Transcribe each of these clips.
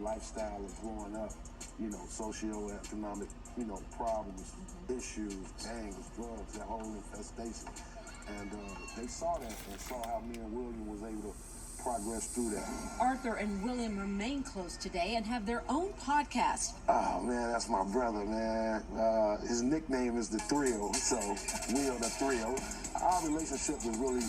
Lifestyle of growing up, socioeconomic, problems, issues, gangs, drugs, that whole infestation. And they saw that and saw how me and William was able to progress through that. Arthur and William remain close today and have their own podcast. Oh, man, that's my brother, man. His nickname is The Thrill, so we are The Thrill. Our relationship was really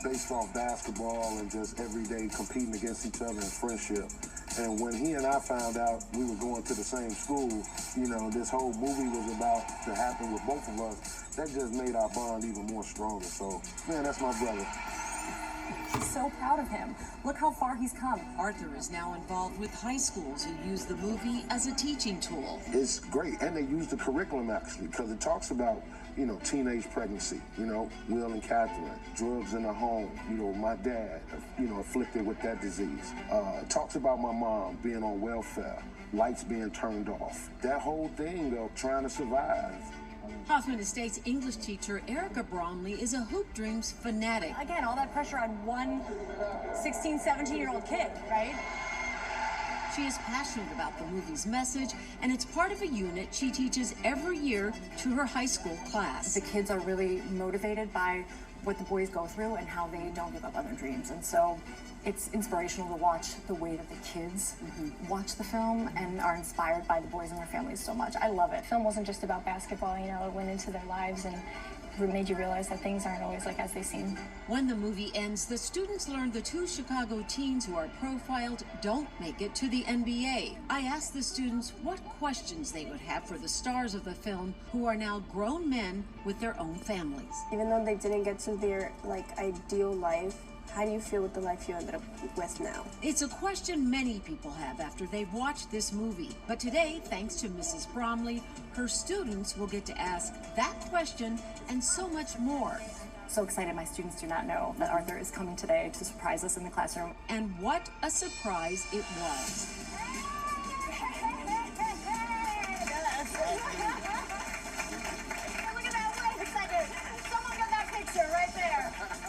based off basketball and just every day competing against each other in friendship. And when he and I found out we were going to the same school, this whole movie was about to happen with both of us. That just made our bond even more stronger. So, man, that's my brother. She's so proud of him. Look how far he's come. Arthur is now involved with high schools who use the movie as a teaching tool. It's great, and they use the curriculum actually, because it talks about, teenage pregnancy, Will and Catherine, drugs in the home, my dad, afflicted with that disease. It talks about my mom being on welfare, lights being turned off. That whole thing of trying to survive. Hoffman Estates English teacher Erica Bromley is a Hoop Dreams fanatic. Again, all that pressure on one 16, 17-year-old kid, right? She is passionate about the movie's message, and it's part of a unit she teaches every year to her high school class. The kids are really motivated by what the boys go through and how they don't give up on their dreams. And so it's inspirational to watch the way that the kids watch the film and are inspired by the boys and their families so much. I love it. The film wasn't just about basketball, it went into their lives and made you realize that things aren't always like as they seem. When the movie ends, the students learn the two Chicago teens who are profiled don't make it to the NBA. I asked the students what questions they would have for the stars of the film, who are now grown men with their own families. Even though they didn't get to their ideal life, how do you feel with the life you ended up with now? It's a question many people have after they've watched this movie. But today, thanks to Mrs. Bromley, her students will get to ask that question and so much more. So excited my students do not know that Arthur is coming today to surprise us in the classroom. And what a surprise it was.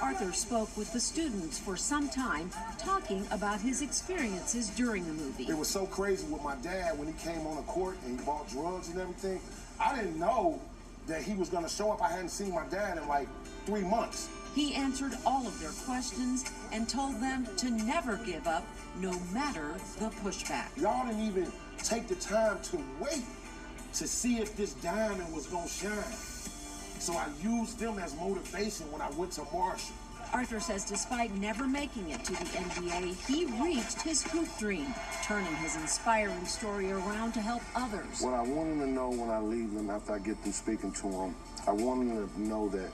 Arthur spoke with the students for some time, talking about his experiences during the movie. It was so crazy with my dad when he came on the court and he bought drugs and everything. I didn't know that he was going to show up. I hadn't seen my dad in 3 months. He answered all of their questions and told them to never give up, no matter the pushback. Y'all didn't even take the time to wait to see if this diamond was going to shine. So I used them as motivation when I went to Marshall. Arthur says despite never making it to the NBA, he reached his hoop dream, turning his inspiring story around to help others. What I want them to know when I leave them, after I get through speaking to them, I want them to know that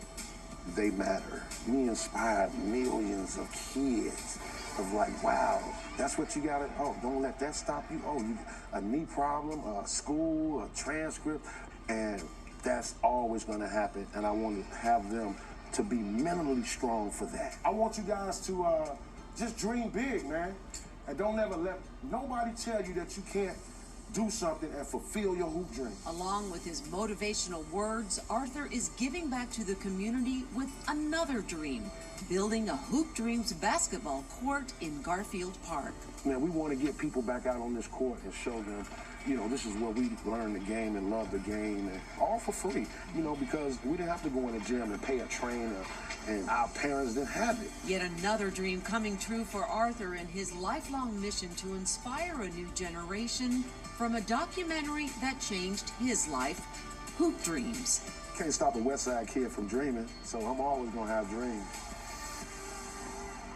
they matter. Me inspired millions of kids of wow, that's what you gotta, don't let that stop you. You a knee problem, a school, a transcript, and that's always gonna happen, and I want to have them to be mentally strong for that. I want you guys to just dream big, man. And don't ever let nobody tell you that you can't do something and fulfill your hoop dream. Along with his motivational words, Arthur is giving back to the community with another dream, building a Hoop Dreams basketball court in Garfield Park. Man, we want to get people back out on this court and show them, this is where we learn the game and love the game, and all for free, because we didn't have to go in the gym and pay a trainer, and our parents didn't have it. Yet another dream coming true for Arthur in his lifelong mission to inspire a new generation from a documentary that changed his life, Hoop Dreams. Can't stop a West Side kid from dreaming, so I'm always going to have dreams.